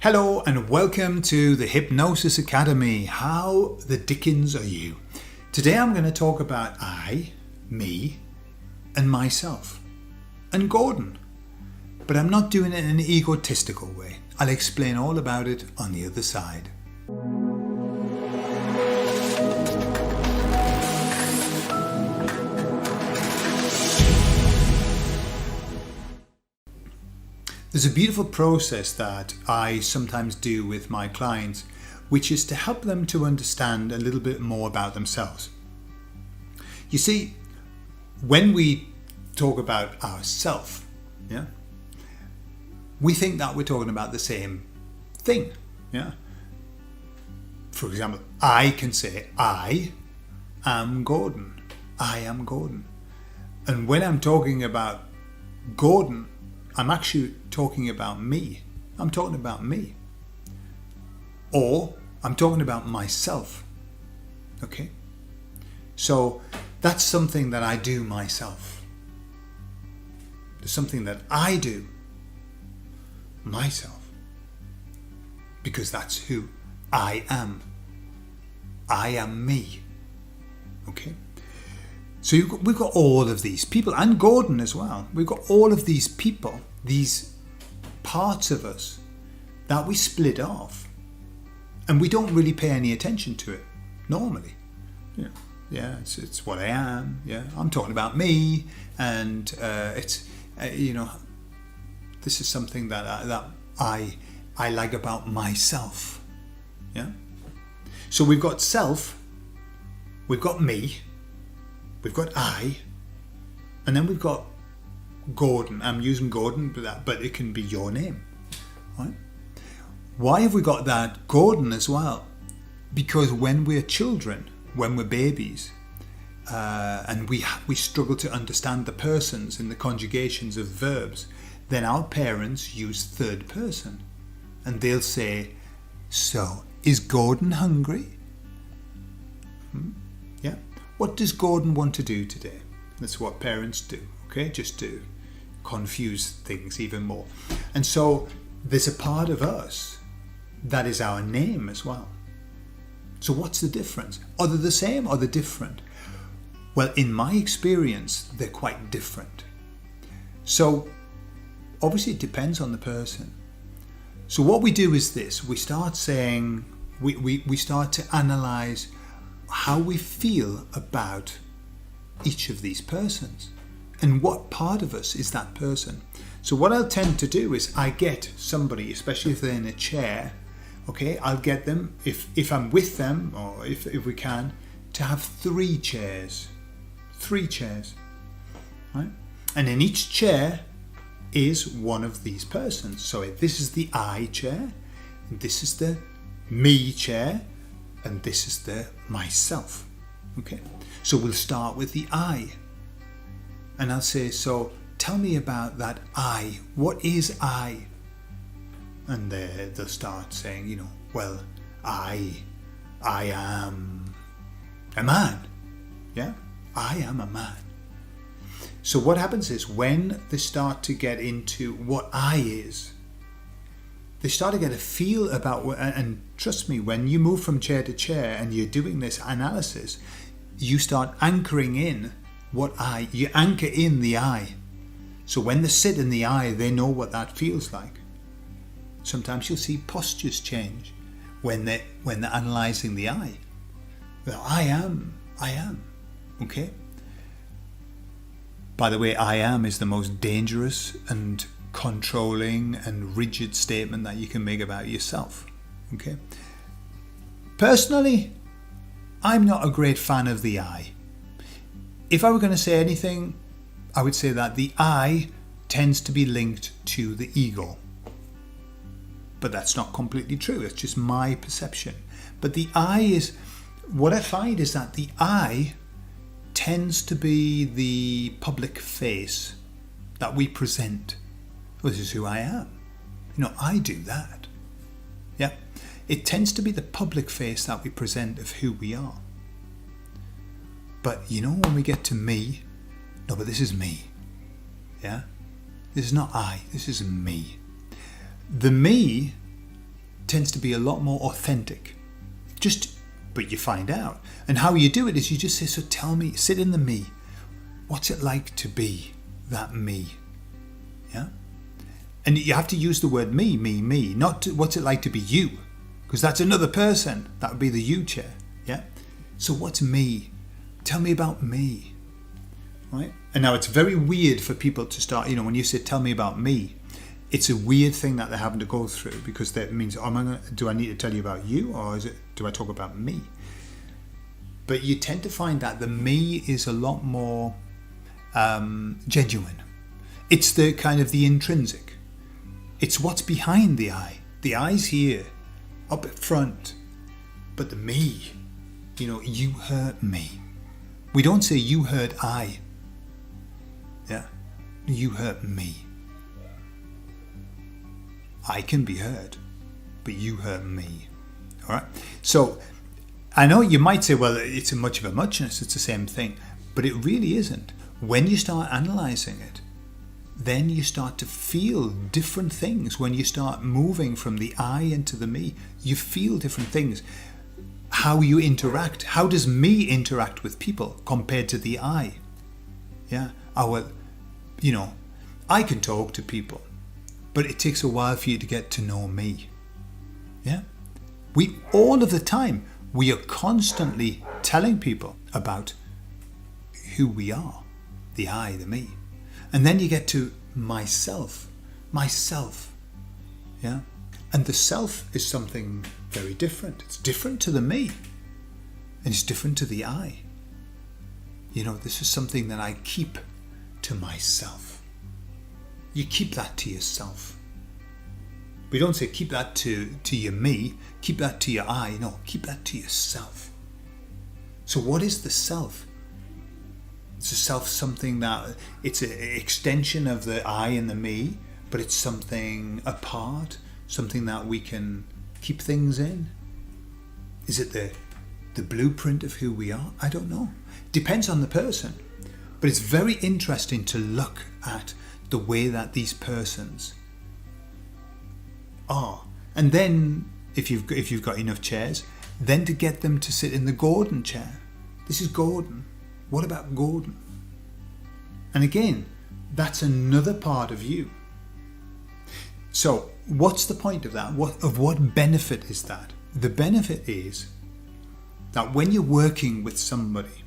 Hello and welcome to the Hypnosis Academy. How the dickens are you? Today I'm going to talk about I, me, and myself, and Gordon. But I'm not doing it in an egotistical way. I'll explain all about it on the other side. There's a beautiful process that I sometimes do with my clients, which is to help them to understand a little bit more about themselves. You see, when we talk about ourself, we think that we're talking about the same thing. For example, I can say, I am Gordon. I am Gordon. And when I'm talking about Gordon, I'm actually talking about me. I'm talking about me. Or I'm talking about myself. Okay? So that's something that I do myself. There's something that I do myself. Because that's who I am. I am me. Okay? So we've got all of these people, and Gordon as well. We've got all of these people, these parts of us that we split off, and we don't really pay any attention to it normally. It's what I am. I'm talking about me, and this is something that I like about myself. So we've got self, we've got me. We've got I, and then we've got Gordon. I'm using Gordon, but it can be your name. Right? Why have we got that Gordon as well? Because when we're children, when we're babies, and we struggle to understand the persons and the conjugations of verbs, then our parents use third person. And they'll say, so, is Gordon hungry? What does Gordon want to do today? That's what parents do, okay? Just to confuse things even more. And so there's a part of us that is our name as well. So what's the difference? Are they the same or are they different? Well, in my experience, they're quite different. So obviously it depends on the person. So what we do is this. We start saying, we start to analyze how we feel about each of these persons and what part of us is that person. So what I'll tend to do is I get somebody, especially if they're in a chair, okay, I'll get them, if I'm with them or if we can, to have three chairs, right? And in each chair is one of these persons. So this is the I chair, and this is the me chair, and this is the myself. Okay, so we'll start with the I, and I'll say, so tell me about that I. What is I? And they'll start saying, well, I am a man. I am a man. So what happens is when they start to get into what I is, they start to get a feel about, and trust me, when you move from chair to chair and you're doing this analysis, you start anchoring in you anchor in the I. So when they sit in the I, they know what that feels like. Sometimes you'll see postures change when they're analysing the I. Well, I am, okay? By the way, I am is the most dangerous and controlling and rigid statement that you can make about yourself. Okay. Personally, I'm not a great fan of the I. If I were going to say anything, I would say that the I tends to be linked to the ego. But that's not completely true. It's just my perception. But the I is, what I find is that the I tends to be the public face that we present. Well, this is who I am. I do that. It tends to be the public face that we present of who we are. But when we get to me, no, but this is me. This is not I, this is me. The me tends to be a lot more authentic. But you find out. And how you do it is you just say, so tell me, sit in the me. What's it like to be that me? Yeah? And you have to use the word me, not what's it like to be you, because that's another person. That would be the you chair. Yeah? So what's me? Tell me about me. Right? And now it's very weird for people to start, when you say tell me about me, it's a weird thing that they're having to go through, because that means, do I need to tell you about you, or do I talk about me? But you tend to find that the me is a lot more genuine. It's the kind of the intrinsic. It's what's behind the I. The I's here, up at front. But the me, you hurt me. We don't say you hurt I. Yeah, you hurt me. I can be hurt, but you hurt me. All right. So I know you might say, well, it's a much of a muchness. It's the same thing, but it really isn't. When you start analysing it, then you start to feel different things. When you start moving from the I into the me, you feel different things. How you interact. How does me interact with people compared to the I? Yeah. I can talk to people, but it takes a while for you to get to know me. Yeah. All of the time, we are constantly telling people about who we are. The I, the me. And then you get to myself. Yeah. And the self is something very different. It's different to the me. And it's different to the I. This is something that I keep to myself. You keep that to yourself. We don't say keep that to your me, keep that to your I. No, keep that to yourself. So what is the self? Is the self something that it's an extension of the I and the me, but it's something apart, something that we can keep things in? Is it the blueprint of who we are? I don't know. Depends on the person. But it's very interesting to look at the way that these persons are. And then, if you've got enough chairs, then to get them to sit in the Gordon chair. This is Gordon. What about Gordon? And again, that's another part of you. So, what's the point of that? What benefit is that? The benefit is that when you're working with somebody,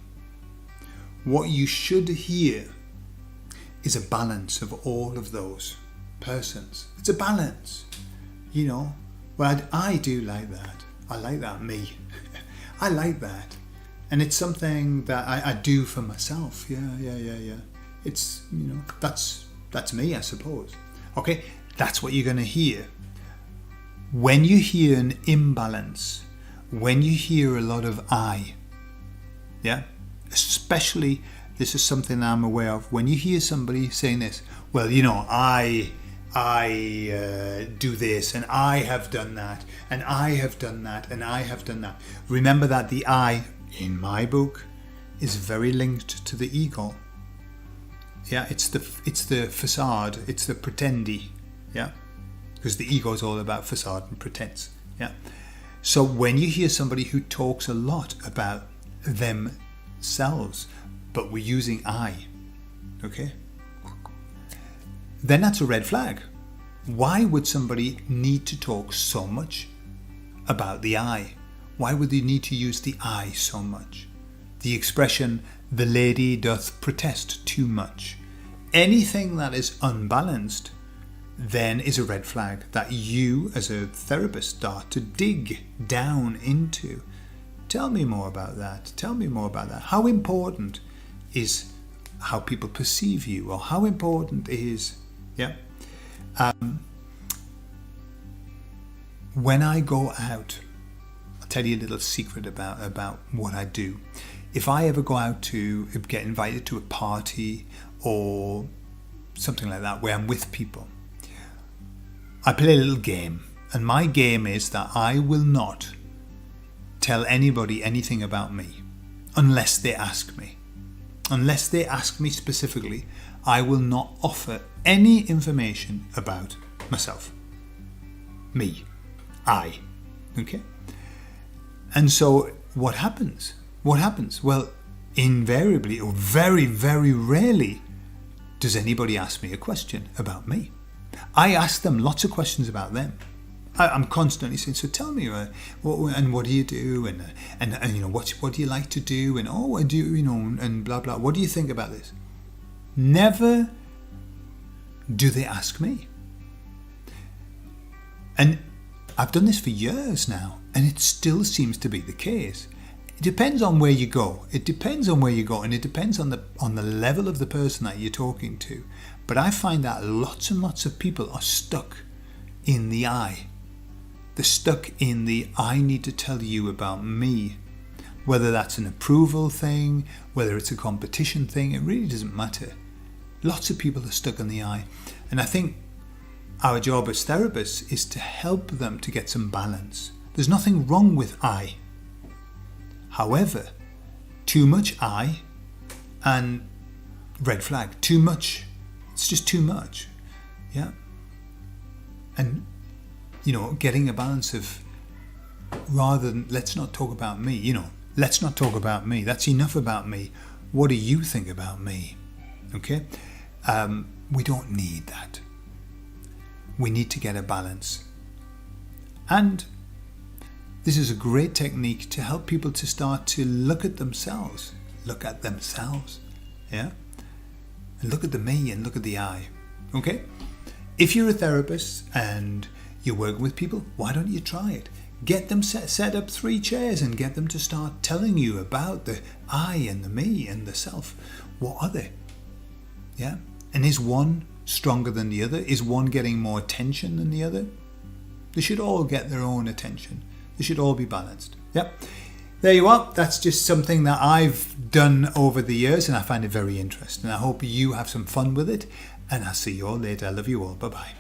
what you should hear is a balance of all of those persons. It's a balance, But I do like that. I like that me. I like that. And it's something that I do for myself. Yeah. It's, that's me, I suppose. Okay, that's what you're going to hear. When you hear an imbalance, when you hear a lot of I, yeah, especially, this is something I'm aware of, when you hear somebody saying this, well, I do this, and I have done that, and I have done that, and I have done that. Remember that the I, in my book, is very linked to the ego. Yeah, it's the facade, it's the pretendy, yeah, because the ego is all about facade and pretense. Yeah. So when you hear somebody who talks a lot about themselves, but we're using I, okay, then that's a red flag. Why would somebody need to talk so much about the I? Why would they need to use the I so much? The expression, the lady doth protest too much. Anything that is unbalanced then is a red flag that you as a therapist start to dig down into. Tell me more about that. Tell me more about that. How important is how people perceive you, or how important is, when I go out, I'll tell you a little secret about what I do. If I ever go out to get invited to a party or something like that where I'm with people, I play a little game, and my game is that I will not tell anybody anything about me unless they ask me. Unless they ask me specifically, I will not offer any information about myself. Me. I. Okay? And so what happens? What happens? Well, invariably or very, very rarely does anybody ask me a question about me. I ask them lots of questions about them. I'm constantly saying, so tell me, what do you do, and you know, what do you like to do, and oh, I do, you know, and blah blah. What do you think about this? Never do they ask me. And I've done this for years now, and it still seems to be the case. It depends on where you go. It depends on where you go, and it depends on the level of the person that you're talking to. But I find that lots and lots of people are stuck in the I. They're stuck in the I need to tell you about me. Whether that's an approval thing, whether it's a competition thing, it really doesn't matter. Lots of people are stuck in the I. And I think our job as therapists is to help them to get some balance. There's nothing wrong with I. However, too much I and red flag. Too much. It's just too much. Yeah. And, you know, getting a balance of, rather than let's not talk about me, you know, let's not talk about me. That's enough about me. What do you think about me? Okay? We don't need that. We need to get a balance. And this is a great technique to help people to start to look at themselves. Look at themselves. Yeah? And look at the me and look at the I. Okay? If you're a therapist and you're working with people, why don't you try it? Get them set up 3 chairs and get them to start telling you about the I and the me and the self. What are they? Yeah? And is one stronger than the other? Is one getting more attention than the other? They should all get their own attention. They should all be balanced. Yep. There you are. That's just something that I've done over the years, and I find it very interesting. I hope you have some fun with it, and I'll see you all later. I love you all. Bye-bye.